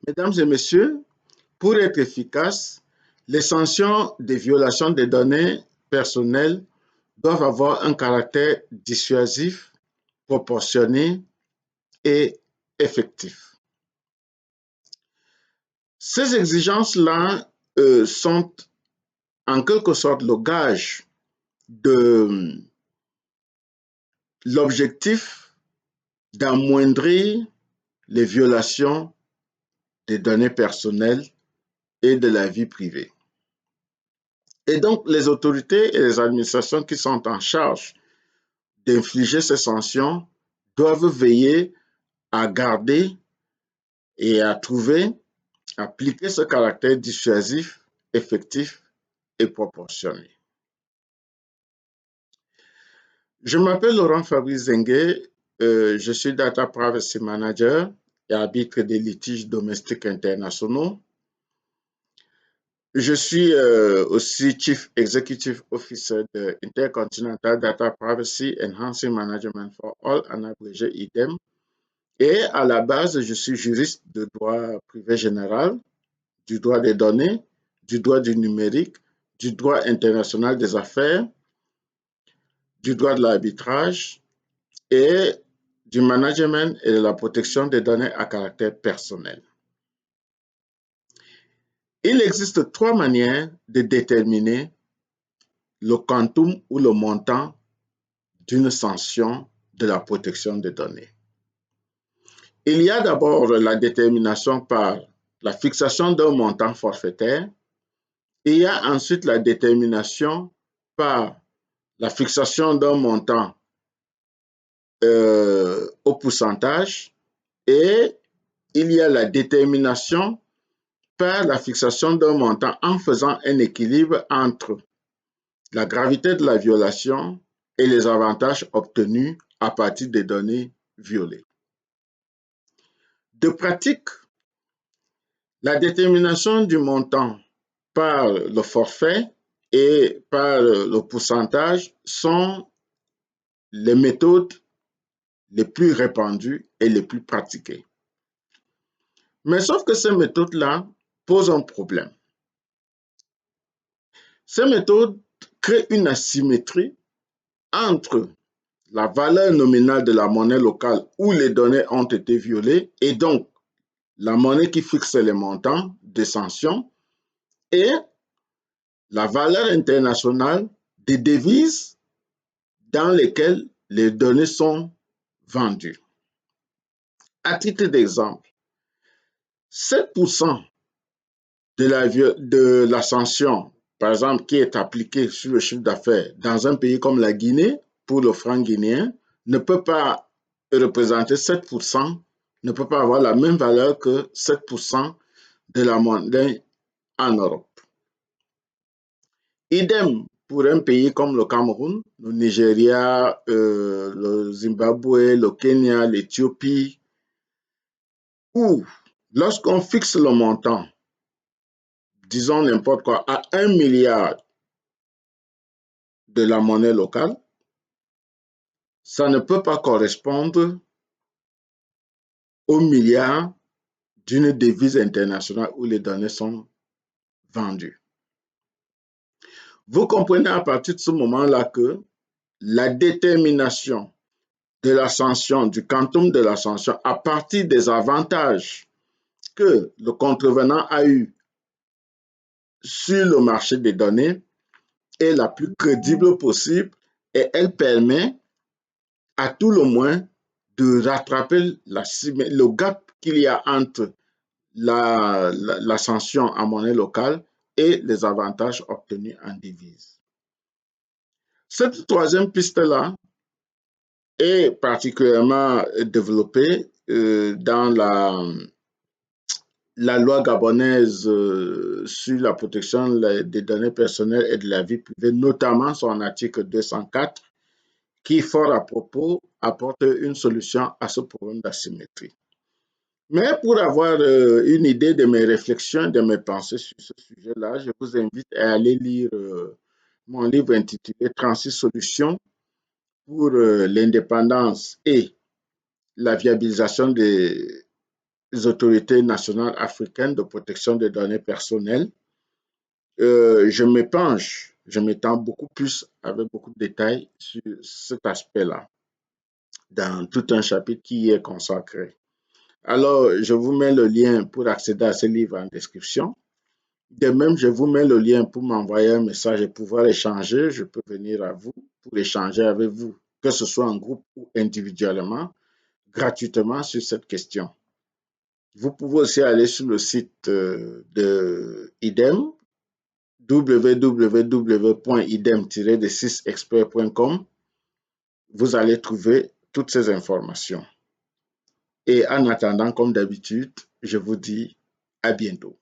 Mesdames et messieurs, pour être efficace, les sanctions des violations des données personnelles doivent avoir un caractère dissuasif, proportionné et effectif. Ces exigences-là sont en quelque sorte le gage de l'objectif d'amoindrir les violations des données personnelles et de la vie privée. Et donc, les autorités et les administrations qui sont en charge d'infliger ces sanctions doivent veiller à garder et à trouver, appliquer ce caractère dissuasif, effectif et proportionné. Je m'appelle Laurent Fabrice Zengue, je suis Data Privacy Manager et arbitre des litiges domestiques internationaux. Je suis aussi Chief Executive Officer de Intercontinental Data Privacy Enhancing Management for All, en abrégé IDEM. Et à la base, je suis juriste de droit privé général, du droit des données, du droit du numérique, du droit international des affaires, du droit de l'arbitrage et du management et de la protection des données à caractère personnel. Il existe trois manières de déterminer le quantum ou le montant d'une sanction de la protection des données. Il y a d'abord la détermination par la fixation d'un montant forfaitaire. Il y a ensuite la détermination par la fixation d'un montant au pourcentage et il y a la détermination par la fixation d'un montant en faisant un équilibre entre la gravité de la violation et les avantages obtenus à partir des données violées. De pratique, la détermination du montant par le forfait et par le pourcentage sont les méthodes les plus répandues et les plus pratiquées. Mais sauf que ces méthodes-là posent un problème. Ces méthodes créent une asymétrie entre la valeur nominale de la monnaie locale où les données ont été violées et donc la monnaie qui fixe les montants des sanctions et la valeur internationale des devises dans lesquelles les données sont vendues. À titre d'exemple, 7% de la sanction, par exemple, qui est appliquée sur le chiffre d'affaires dans un pays comme la Guinée, pour le franc guinéen, ne peut pas représenter 7%, ne peut pas avoir la même valeur que 7% de la monnaie en Europe. Idem pour un pays comme le Cameroun, le Nigeria, le Zimbabwe, le Kenya, l'Éthiopie, où lorsqu'on fixe le montant, disons n'importe quoi, à 1 milliard de la monnaie locale, ça ne peut pas correspondre au milliard d'une devise internationale où les données sont vendues. Vous comprenez à partir de ce moment-là que la détermination de la sanction, du quantum de la sanction, à partir des avantages que le contrevenant a eu sur le marché des données est la plus crédible possible et elle permet à tout le moins de rattraper le gap qu'il y a entre la sanction en monnaie locale et les avantages obtenus en devise. Cette troisième piste-là est particulièrement développée dans la loi gabonaise sur la protection des données personnelles et de la vie privée, notamment son article 204, qui, fort à propos, apporte une solution à ce problème d'asymétrie. Mais pour avoir une idée de mes réflexions, de mes pensées sur ce sujet-là, je vous invite à aller lire mon livre intitulé 36 solutions pour l'indépendance et la viabilisation des autorités nationales africaines de protection des données personnelles. Je m'étends beaucoup plus avec beaucoup de détails sur cet aspect-là dans tout un chapitre qui y est consacré. Alors, je vous mets le lien pour accéder à ce livre en description. De même, je vous mets le lien pour m'envoyer un message et pouvoir échanger. Je peux venir à vous pour échanger avec vous, que ce soit en groupe ou individuellement, gratuitement sur cette question. Vous pouvez aussi aller sur le site de IDEM, www.idem-de6expert.com. Vous allez trouver toutes ces informations. Et en attendant, comme d'habitude, je vous dis à bientôt.